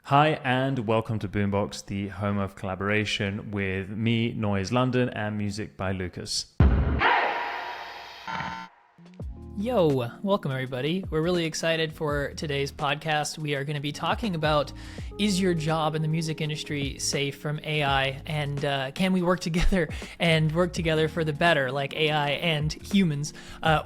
Hi and welcome to Boombox, the home of collaboration with me, Noize London and MusicByLukas. Yo, welcome everybody. We're really excited for today's podcast. We are going to be talking about, is your job in the music industry safe from AI, and can we work together for the better, like AI and humans,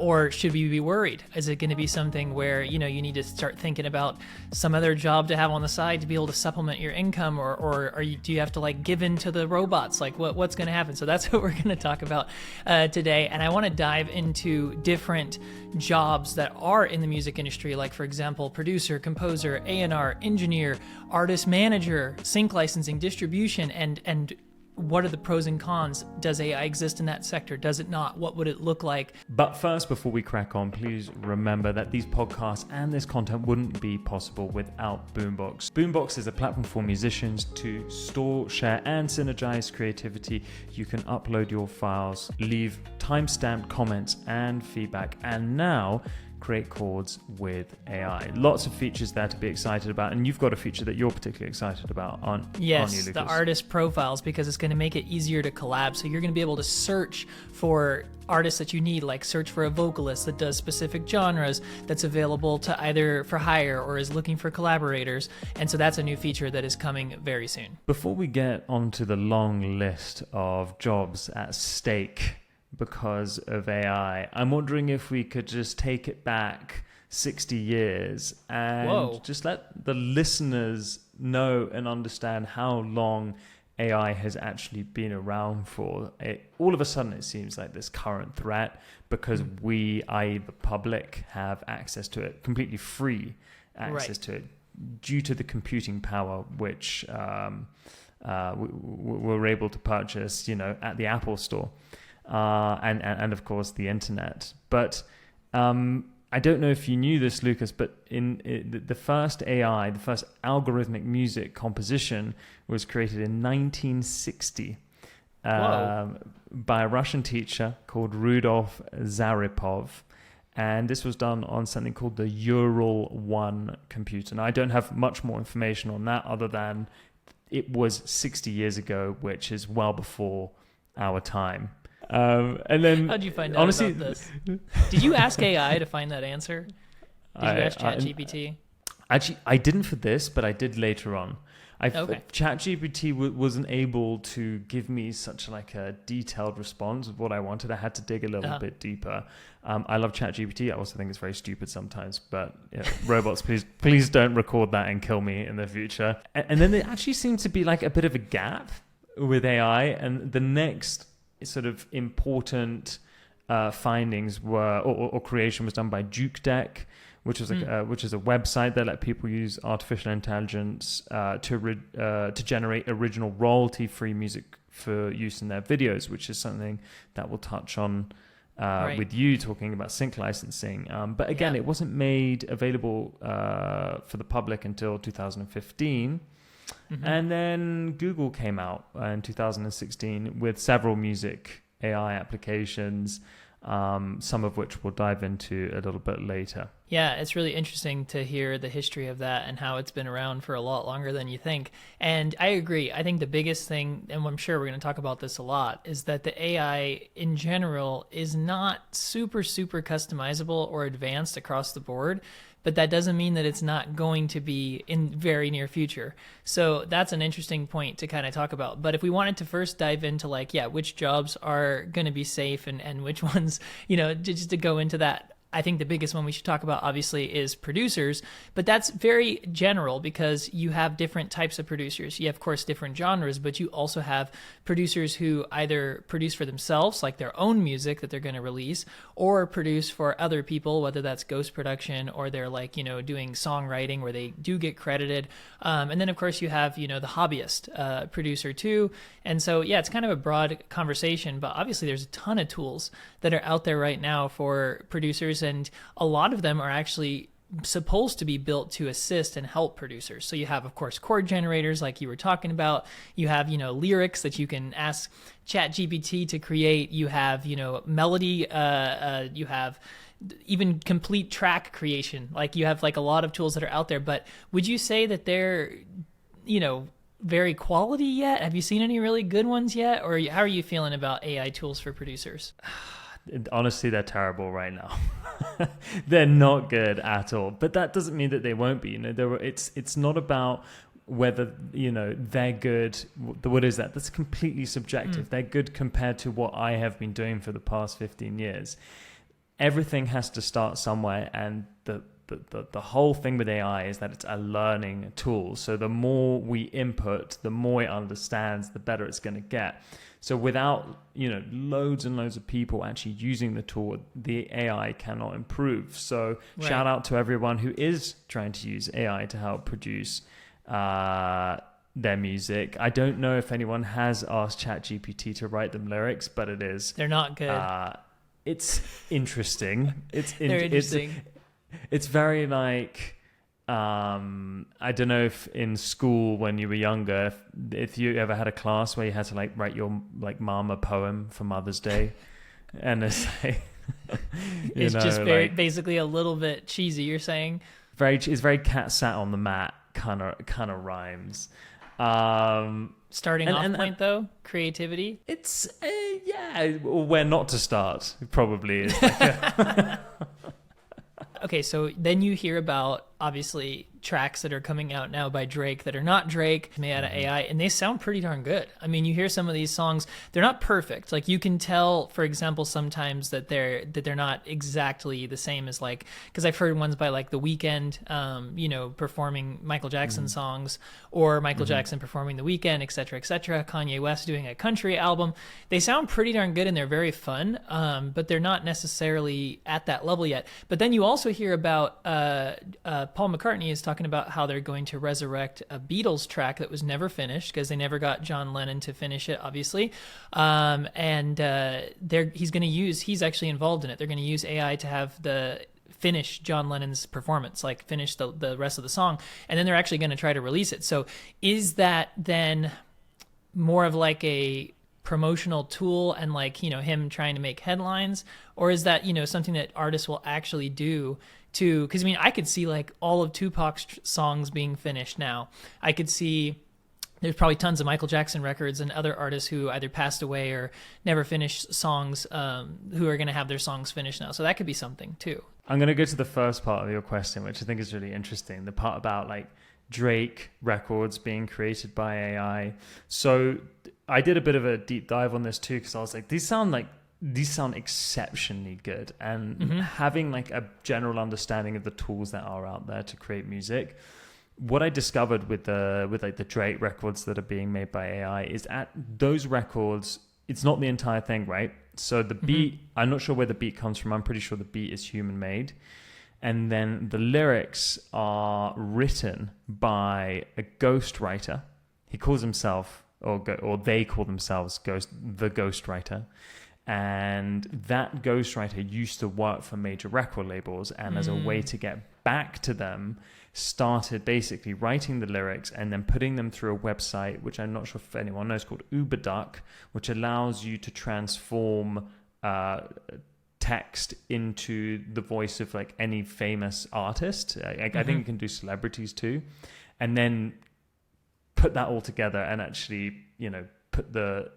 or should we be worried? Is it going to be something where, you need to start thinking about some other job to have on the side to be able to supplement your income, or do you have to give in to the robots? What's going to happen? So that's what we're going to talk about today, and I want to dive into different jobs that are in the music industry, like for example, producer, composer, A&R, engineer, artist manager, sync licensing, distribution, and what are the pros and cons? Does AI exist in that sector? Does it not? What would it look like? But first, before we crack on, please remember that these podcasts and this content wouldn't be possible without Boombox. Boombox is a platform for musicians to store, share, and synergize creativity. You can upload your files, leave timestamped comments and feedback, and now create chords with AI. Lots of features there to be excited about, and you've got a feature that you're particularly excited about, aren't you, Lucas? The artist profiles, because it's going to make it easier to collab. So you're going to be able to search for artists that you need, like search for a vocalist that does specific genres that's available to either for hire or is looking for collaborators. And so that's a new feature that is coming very soon. Before we get onto the long list of jobs at stake because of AI, I'm wondering if we could just take it back 60 years and just let the listeners know and understand how long AI has actually been around for. All of a sudden, it seems like this current threat because we, i.e. the public, have access to it, completely free access to it, due to the computing power which we're able to purchase, at the Apple Store. And of course the internet. But I don't know if you knew this, Lucas, but the first AI, the first algorithmic music composition was created in 1960 by a Russian teacher called Rudolf Zaripov. And this was done on something called the Ural 1 computer. And I don't have much more information on that other than it was 60 years ago, which is well before our time. And then, how'd you find out about this? Did you ask AI to find that answer? Did you ask ChatGPT? Actually, I didn't for this, but I did later on. ChatGPT wasn't able to give me such a detailed response of what I wanted. I had to dig a little bit deeper. I love ChatGPT. I also think it's very stupid sometimes, but robots, please don't record that and kill me in the future. And then there actually seemed to be a bit of a gap with AI, and the next sort of important findings were, or creation was done by JukeDeck, which is which is a website that let people use artificial intelligence to generate original royalty-free music for use in their videos, which is something that we'll touch on with you talking about sync licensing. But again, it wasn't made available for the public until 2015. Mm-hmm. And then Google came out in 2016 with several music AI applications, some of which we'll dive into a little bit later. Yeah, it's really interesting to hear the history of that and how it's been around for a lot longer than you think. And I agree. I think the biggest thing, and I'm sure we're going to talk about this a lot, is that the AI in general is not super, super customizable or advanced across the board. But that doesn't mean that it's not going to be in very near future. So that's an interesting point to kind of talk about. But if we wanted to first dive into which jobs are going to be safe and which ones, just to go into that, I think the biggest one we should talk about, obviously, is producers, but that's very general because you have different types of producers. You have, of course, different genres, but you also have producers who either produce for themselves, like their own music that they're going to release, or produce for other people, whether that's ghost production or they're doing songwriting where they do get credited. And then, of course, you have, the hobbyist producer too. And so, it's kind of a broad conversation, but obviously there's a ton of tools that are out there right now for producers. And a lot of them are actually supposed to be built to assist and help producers. So you have, of course, chord generators like you were talking about. You have, lyrics that you can ask ChatGPT to create. You have, melody. You have even complete track creation. You have a lot of tools that are out there. But would you say that they're very quality yet? Have you seen any really good ones yet? Or how are you feeling about AI tools for producers? Honestly, they're terrible right now. They're not good at all. But that doesn't mean that they won't be. It's not about whether they're good. What is that? That's completely subjective. They're good compared to what I have been doing for the past 15 years. Everything has to start somewhere, and the whole thing with AI is that it's a learning tool. So the more we input, the more it understands, the better it's going to get. So without loads and loads of people actually using the tool, the AI cannot improve. So shout out to everyone who is trying to use AI to help produce their music. I don't know if anyone has asked ChatGPT to write them lyrics, but they're not good. It's interesting. They're interesting. It's very like, I don't know if in school when you were younger, if you ever had a class where you had to like write your like mom a poem for Mother's Day, and it's like, it's just very basically a little bit cheesy. You're saying it's very cat sat on the mat kind of rhymes. Starting off point though, creativity. It's where not to start probably is. Like Okay, so then you hear about, obviously, tracks that are coming out now by Drake that are not Drake, made out of AI, and they sound pretty darn good. I mean, you hear some of these songs, they're not perfect. Like, you can tell, for example, sometimes that they're not exactly the same as, like, because I've heard ones by, like, The Weeknd, performing Michael Jackson songs, or Michael Jackson performing The Weeknd, et cetera, Kanye West doing a country album. They sound pretty darn good, and they're very fun, but they're not necessarily at that level yet. But then you also hear about Paul McCartney is talking about how they're going to resurrect a Beatles track that was never finished because they never got John Lennon to finish it, obviously. He's actually involved in it. They're going to use AI to have finish John Lennon's performance, like finish the rest of the song. And then they're actually going to try to release it. So is that then more of like a promotional tool and like, him trying to make headlines? Or is that, something that artists will actually do to, because I could see like all of Tupac's songs being finished now. I could see there's probably tons of Michael Jackson records and other artists who either passed away or never finished songs who are going to have their songs finished now. So that could be something too. I'm going to go to the first part of your question, which I think is really interesting. The part about like Drake records being created by AI. So I did a bit of a deep dive on this too, because I was like, these sound exceptionally good, and having like a general understanding of the tools that are out there to create music. What I discovered with the Drake records that are being made by AI is at those records, it's not the entire thing, right? So the beat, I'm not sure where the beat comes from. I'm pretty sure the beat is human made. And then the lyrics are written by a ghostwriter. He calls himself, or they call themselves the ghostwriter. And that ghostwriter used to work for major record labels, and as a way to get back to them, started basically writing the lyrics and then putting them through a website, which I'm not sure if anyone knows, called Uberduck, which allows you to transform text into the voice of like any famous artist. I think you can do celebrities too, and then put that all together and actually, put the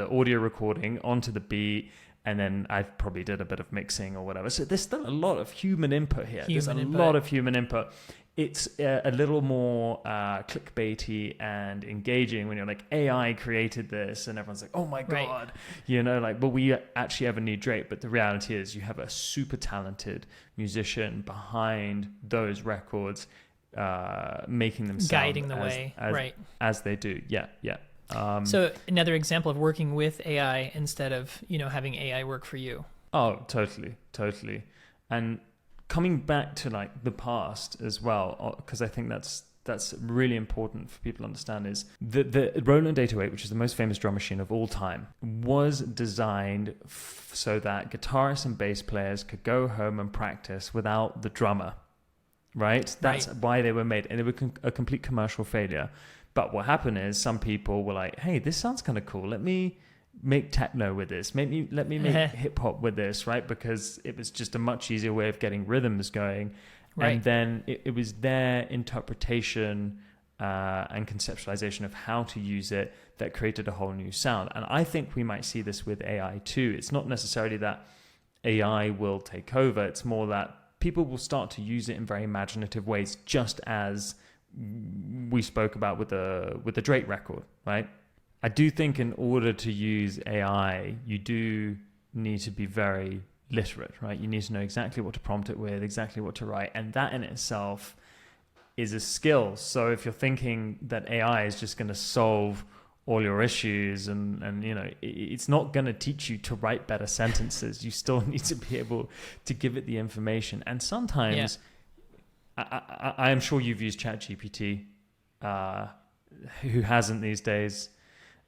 audio recording onto the beat, and then I probably did a bit of mixing or whatever. So there's still a lot of human input here. Lot of human input. It's a little more clickbaity and engaging when you're like, AI created this, and everyone's like, oh my God, well, we actually ever need Drake. But the reality is you have a super talented musician behind those records, making them guiding the way, as they do. Yeah. So another example of working with AI instead of, having AI work for you. Oh, totally. And coming back to like the past as well, because I think that's really important for people to understand, is the Roland 808, which is the most famous drum machine of all time, was designed so that guitarists and bass players could go home and practice without the drummer, right? That's why they were made, and they were a complete commercial failure. But what happened is some people were like, hey, this sounds kind of cool. Let me make techno with this. Let me make hip hop with this, right? Because it was just a much easier way of getting rhythms going. Right. And then it was their interpretation and conceptualization of how to use it that created a whole new sound. And I think we might see this with AI too. It's not necessarily that AI will take over. It's more that people will start to use it in very imaginative ways, just as we spoke about with the Drake record, right? I do think in order to use AI, you do need to be very literate, right? You need to know exactly what to prompt it with, exactly what to write. And that in itself is a skill. So if you're thinking that AI is just going to solve all your issues and you know, it's not going to teach you to write better sentences. You still need to be able to give it the information. And sometimes, I am sure you've used ChatGPT, who hasn't these days?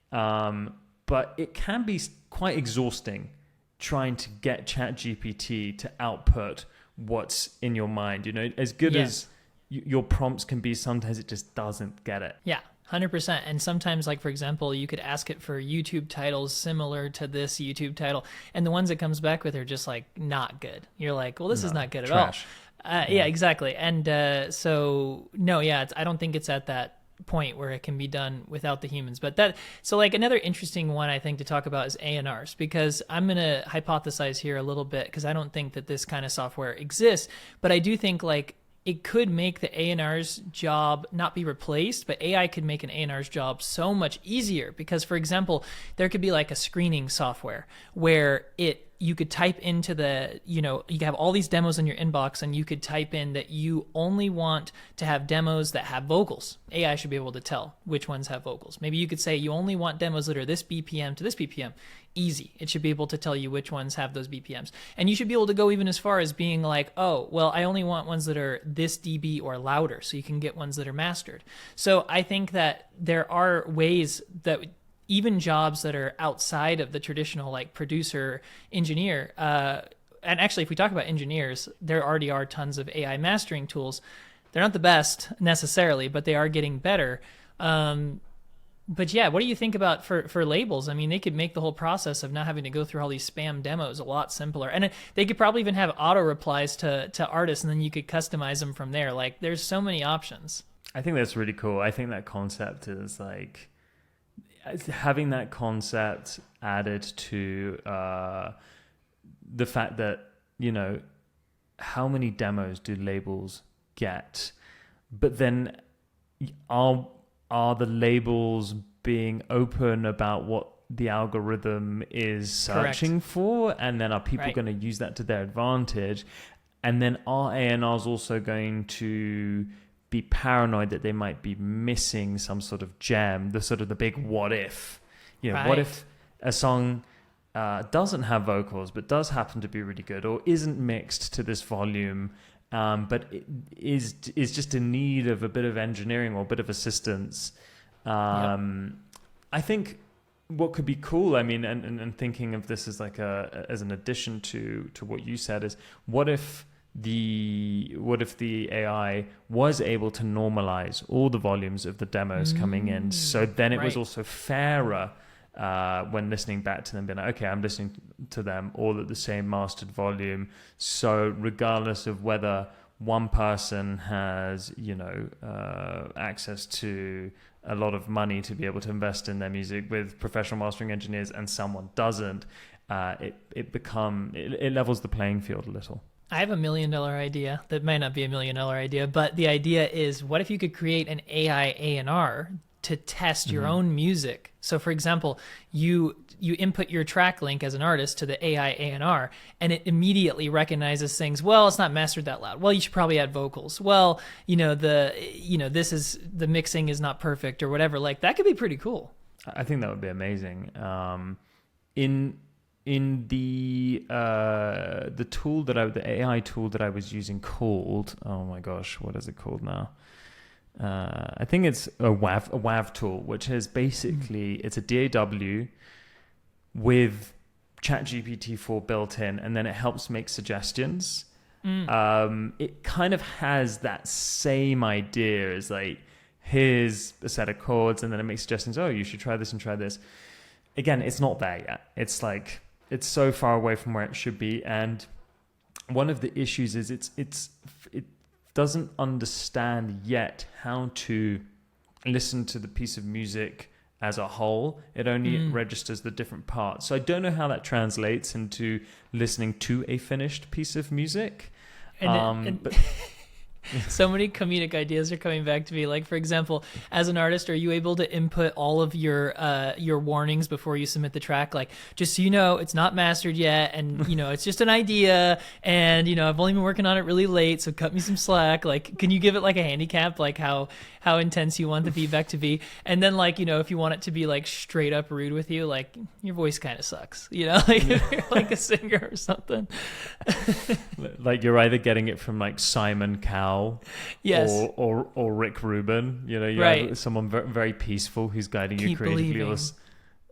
But it can be quite exhausting trying to get ChatGPT to output what's in your mind. You know, as good as your prompts can be, sometimes it just doesn't get it. Yeah. 100%. And sometimes, like, for example, you could ask it for YouTube titles similar to this YouTube title, and the ones it comes back with are just like not good. You're like, well, this is not good trash. At all. Yeah, exactly. And I don't think it's at that point where it can be done without the humans. But so like another interesting one I think to talk about is A&Rs, because I'm going to hypothesize here a little bit, because I don't think that this kind of software exists, but I do think like it could make the A&R's job not be replaced, but AI could make an A&R's job so much easier. Because, for example, there could be like a screening software where you could type into you could have all these demos in your inbox, and you could type in that you only want to have demos that have vocals. AI should be able to tell which ones have vocals. Maybe you could say you only want demos that are this BPM to this BPM. Easy. It should be able to tell you which ones have those BPMs. And you should be able to go even as far as being like, oh, well, I only want ones that are this dB or louder, so you can get ones that are mastered. So I think that there are ways that even jobs that are outside of the traditional like producer engineer, and actually if we talk about engineers, there already are tons of AI mastering tools. They're not the best necessarily, but they are getting better. But yeah, what do you think about for labels? I mean, they could make the whole process of not having to go through all these spam demos a lot simpler. And they could probably even have auto replies to artists, and then you could customize them from there. Like, there's so many options. I think that's really cool. I think that concept is like, having that concept added to the fact that, you know, how many demos do labels get? But then are the labels being open about what the algorithm is searching for? And then are people going to use that to their advantage? And then are A&Rs also going to be paranoid that they might be missing some sort of gem, the big what if? You know, what if a song doesn't have vocals but does happen to be really good, or isn't mixed to this volume, but it is just in need of a bit of engineering or a bit of assistance. I think what could be cool, I mean, and thinking of this as like as an addition to what you said, is what if the AI was able to normalize all the volumes of the demos coming in, so then it was also fairer when listening back to them, being like, okay, I'm listening to them all at the same mastered volume, so regardless of whether one person has, you know, access to a lot of money to be able to invest in their music with professional mastering engineers and someone doesn't, it levels the playing field a little. I have $1 million idea that might not be $1 million idea, but the idea is, what if you could create an AI A&R to test your own music? So for example, you input your track link as an artist to the AI A&R, and it immediately recognizes things. Well, it's not mastered that loud. Well, you should probably add vocals. Well, this is, the mixing is not perfect, or whatever. Like, that could be pretty cool. I think that would be amazing. In the tool the AI tool that I was using called, oh my gosh, what is it called now? I think it's a WAV tool, which is basically, it's a DAW with ChatGPT 4 built in, and then it helps make suggestions. It kind of has that same idea as like, here's a set of chords, and then it makes suggestions. Oh, you should try this and try this. Again, it's not there yet. It's like, it's so far away from where it should be. And one of the issues is it doesn't understand yet how to listen to the piece of music as a whole. It only registers the different parts. So I don't know how that translates into listening to a finished piece of music. But so many comedic ideas are coming back to me. Like, for example, as an artist, are you able to input all of your warnings before you submit the track? Like, just so you know, it's not mastered yet, and it's just an idea, and I've only been working on it really late, so cut me some slack. Like, can you give it like a handicap, like how intense you want the feedback to be? And then like, if you want it to be like straight up rude with you, like your voice kind of sucks, like if you're like a singer or something. Like you're either getting it from like Simon Cowell, yes, or Rick Rubin. You right. have someone very, very peaceful who's guiding you creatively,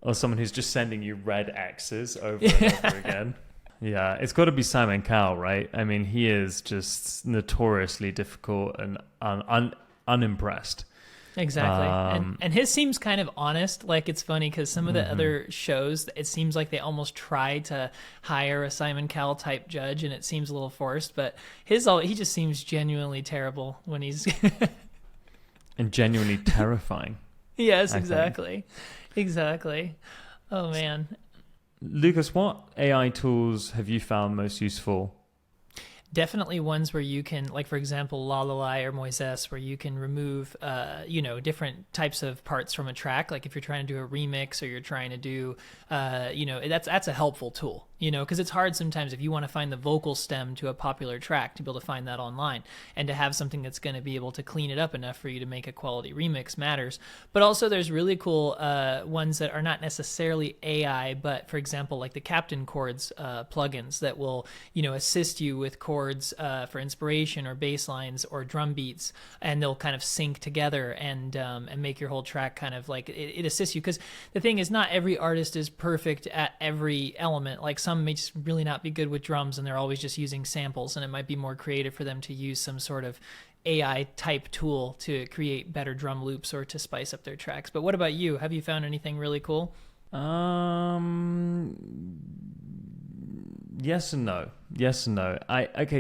or someone who's just sending you red X's over and over again. Yeah, it's got to be Simon Cowell, right? I mean, he is just notoriously difficult and unimpressed. Exactly. And his seems kind of honest. Like, it's funny because some of the other shows, it seems like they almost try to hire a Simon Cowell type judge, and it seems a little forced, but he just seems genuinely terrible when he's and genuinely terrifying. Yes, exactly. Oh man. Lukas, what AI tools have you found most useful? Definitely ones where you can, like, for example, La La La or Moises, where you can remove, different types of parts from a track. Like if you're trying to do a remix or you're trying to do, that's a helpful tool, because it's hard sometimes if you want to find the vocal stem to a popular track to be able to find that online, and to have something that's going to be able to clean it up enough for you to make a quality remix matters. But also there's really cool ones that are not necessarily AI, but for example, like the Captain Chords plugins that will, assist you with chords for inspiration or bass lines or drum beats, and they'll kind of sync together and make your whole track kind of like it assists you. Because the thing is, not every artist is perfect at every element. Like some may just really not be good with drums and they're always just using samples, and it might be more creative for them to use some sort of AI type tool to create better drum loops or to spice up their tracks. But what about you? Have you found anything really cool? Yes and no.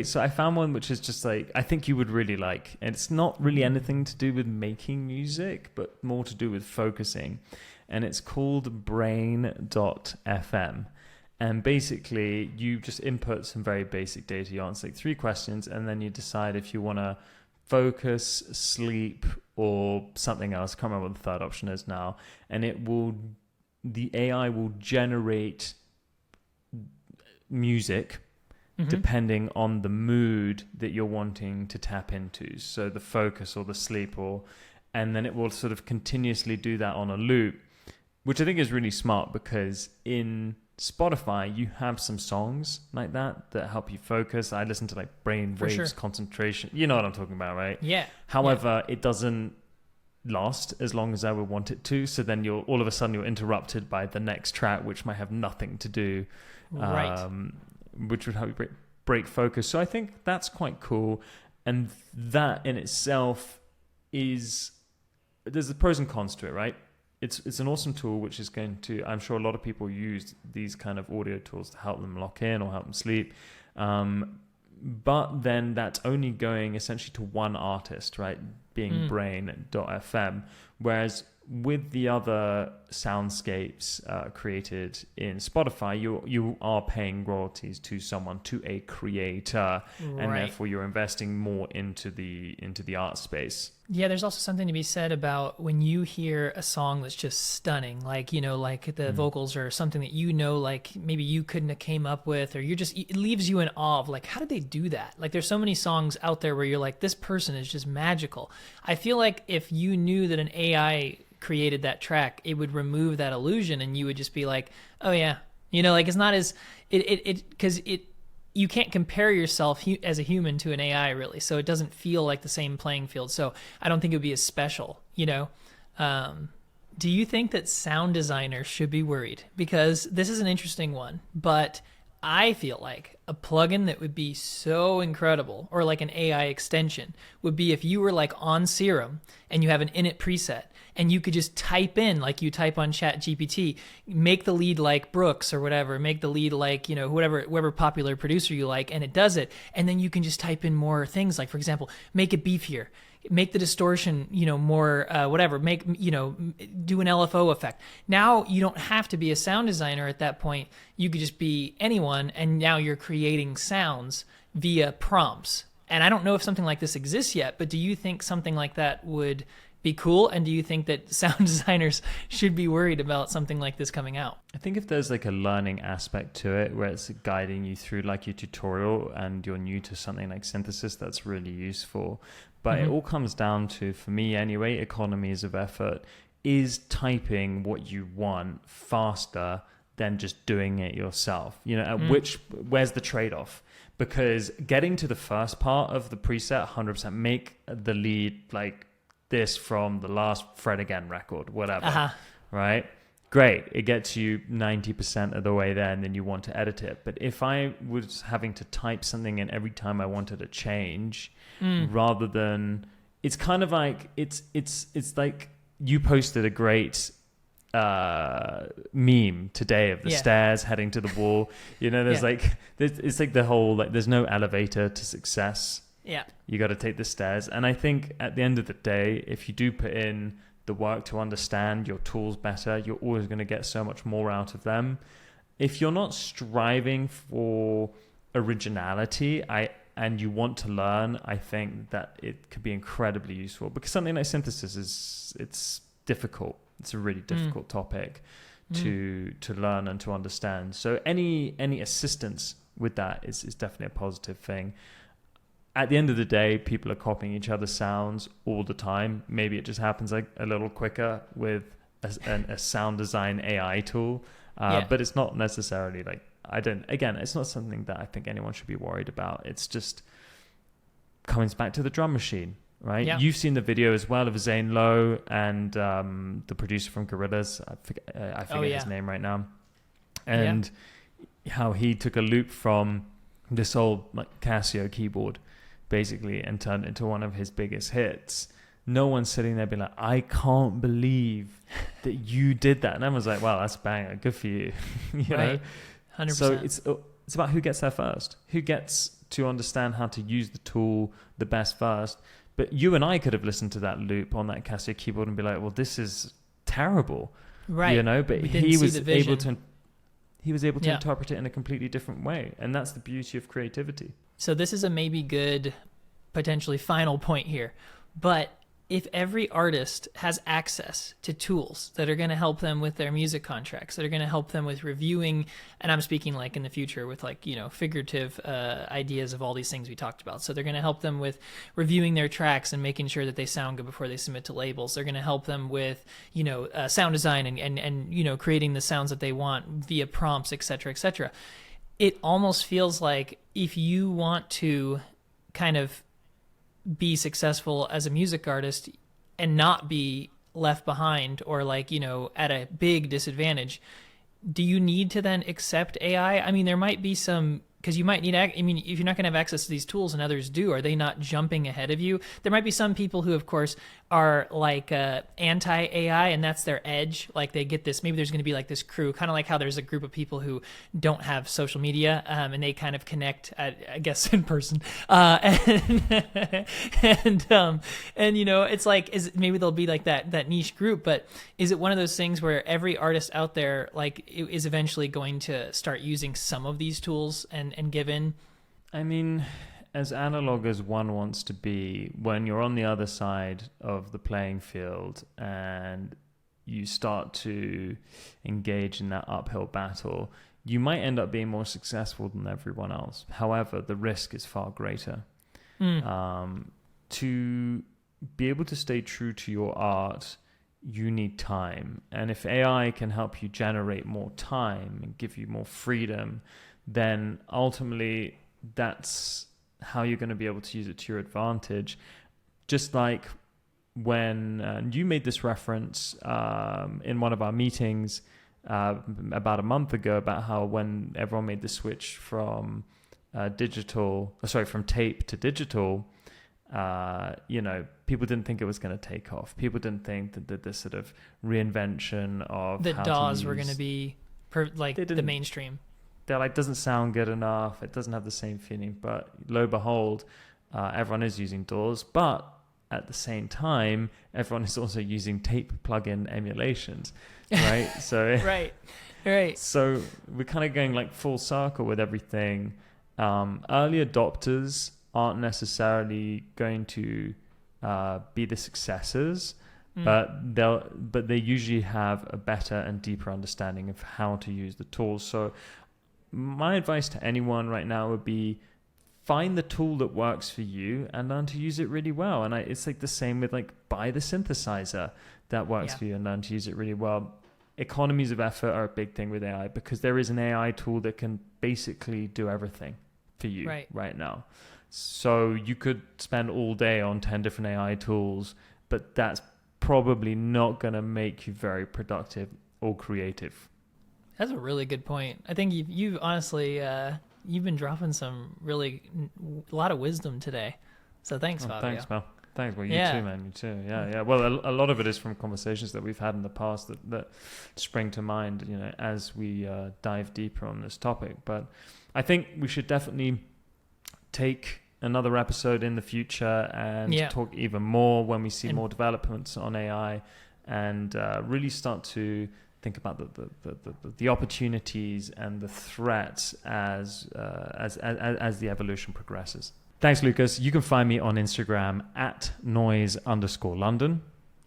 So I found one which is just like, I think you would really like, and it's not really anything to do with making music, but more to do with focusing. And it's called Brainfm. And basically you just input some very basic data. You answer like 3 questions, and then you decide if you want to focus, sleep, or something else. I can't remember what the third option is now. And the AI will generate music depending on the mood that you're wanting to tap into, so the focus or the sleep, and then it will sort of continuously do that on a loop, which I think is really smart, because in Spotify you have some songs like that help you focus. I listen to like Brain Waves, Concentration, you know what I'm talking about, right? Yeah. However, it doesn't last as long as I would want it to, so then all of a sudden you're interrupted by the next track, which might have nothing to do, right, which would help you break focus. So I think that's quite cool, and that in itself there's the pros and cons to it, right? It's an awesome tool which is going to, I'm sure a lot of people use these kind of audio tools to help them lock in or help them sleep, but then that's only going essentially to one artist, right, being Brain.fm, whereas with the other soundscapes created in Spotify, you are paying royalties to someone, to a creator, and therefore you're investing more into the art space. Yeah, there's also something to be said about when you hear a song that's just stunning, like, like the vocals or something that like maybe you couldn't have came up with, or it leaves you in awe of like, how did they do that? Like, there's so many songs out there where you're like, this person is just magical. I feel like if you knew that an AI created that track, it would remove that illusion, and you would just be like, oh yeah, like it's not as because you can't compare yourself as a human to an AI, really, so it doesn't feel like the same playing field. So I don't think it would be as special. Do you think that sound designers should be worried? Because this is an interesting one, but I feel like a plugin that would be so incredible, or like an AI extension, would be if you were like on Serum and you have an init preset, and you could just type in, like you type on ChatGPT, make the lead like Brooks or whatever, make the lead like, whoever popular producer you like, and it does it. And then you can just type in more things, like, for example, make it beefier, make the distortion, more whatever, do an LFO effect. Now you don't have to be a sound designer at that point. You could just be anyone, and now you're creating sounds via prompts. And I don't know if something like this exists yet, but do you think something like that would be cool? And do you think that sound designers should be worried about something like this coming out? I think if there's like a learning aspect to it where it's guiding you through like your tutorial and you're new to something like synthesis, that's really useful. But it all comes down to, for me anyway, economies of effort. Is typing what you want faster than just doing it yourself? Where's the trade-off? Because getting to the first part of the preset, 100%, make the lead like this from the last Fred Again record, whatever, right? Great. It gets you 90% of the way there, and then you want to edit it. But if I was having to type something in every time I wanted a change, rather than, it's kind of like, it's like you posted a great meme today of the stairs heading to the wall. There's it's like the whole, like, there's no elevator to success. Yeah. You got to take the stairs. And I think at the end of the day, if you do put in the work to understand your tools better, you're always going to get so much more out of them. If you're not striving for originality, and you want to learn, I think that it could be incredibly useful, because something like synthesis it's difficult. It's a really difficult topic to learn and to understand. So any assistance with that is definitely a positive thing. At the end of the day, people are copying each other's sounds all the time. Maybe it just happens like a little quicker with a sound design AI tool, but it's not necessarily like, it's not something that I think anyone should be worried about. It's just comes back to the drum machine, right? Yeah. You've seen the video as well of Zane Lowe and the producer from Gorillaz. I forget his name right now. And how he took a loop from this old like Casio keyboard, basically, and turned it into one of his biggest hits. No one's sitting there being like, I can't believe that you did that. And everyone's like, wow, that's a banger. Good for you. you know? 100%. So it's about who gets there first, who gets to understand how to use the tool the best first. But you and I could have listened to that loop on that Casio keyboard and be like, well, this is terrible. Right. But he was able to interpret it in a completely different way. And that's the beauty of creativity. So this is a maybe good, potentially final point here. But if every artist has access to tools that are going to help them with their music contracts, that are going to help them with reviewing, and I'm speaking like in the future with like, figurative ideas of all these things we talked about. So they're going to help them with reviewing their tracks and making sure that they sound good before they submit to labels. They're going to help them with, sound design and creating the sounds that they want via prompts, et cetera, et cetera. It almost feels like if you want to kind of be successful as a music artist and not be left behind or like, at a big disadvantage, do you need to then accept AI? I mean, there might be some, because you might need, if you're not going to have access to these tools and others do, are they not jumping ahead of you? There might be some people who, of course, are like anti-AI, and that's their edge. Like they get this, maybe there's going to be like this crew, kind of like how there's a group of people who don't have social media and they kind of connect, I guess, in person. It's like, maybe there'll be like that niche group, but is it one of those things where every artist out there like is eventually going to start using some of these tools and give in? I mean, as analog as one wants to be, when you're on the other side of the playing field and you start to engage in that uphill battle, you might end up being more successful than everyone else. However, the risk is far greater. To be able to stay true to your art, you need time. And if AI can help you generate more time and give you more freedom, then ultimately that's how you're going to be able to use it to your advantage. Just like when you made this reference in one of our meetings about a month ago, about how when everyone made the switch from from tape to digital, people didn't think it was going to take off. People didn't think that this sort of reinvention of the DAWs were going to be the mainstream. They're like, doesn't sound good enough. It doesn't have the same feeling. But lo and behold, everyone is using DAWs. But at the same time, everyone is also using tape plugin emulations, right? So right. So we're kind of going like full circle with everything. Early adopters aren't necessarily going to be the successors, but they usually have a better and deeper understanding of how to use the tools. So my advice to anyone right now would be, find the tool that works for you and learn to use it really well. And it's like the same with like, buy the synthesizer that works for you and learn to use it really well. Economies of effort are a big thing with AI, because there is an AI tool that can basically do everything for you right now. So you could spend all day on 10 different AI tools, but that's probably not going to make you very productive or creative. That's a really good point. I think you've honestly, you've been dropping a lot of wisdom today. So thanks, Fabio. Thanks, Mel. Thanks. Well, you too, man. You too. Yeah. Well, a lot of it is from conversations that we've had in the past that spring to mind, as we dive deeper on this topic. But I think we should definitely take another episode in the future and talk even more when we see more developments on AI, and really start to think about the opportunities and the threats as the evolution progresses. Thanks, Lucas. You can find me on Instagram at Noize_London.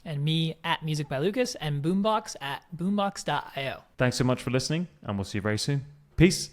And me at MusicByLukas, and Boombox at boombox.io. Thanks so much for listening, and we'll see you very soon. Peace.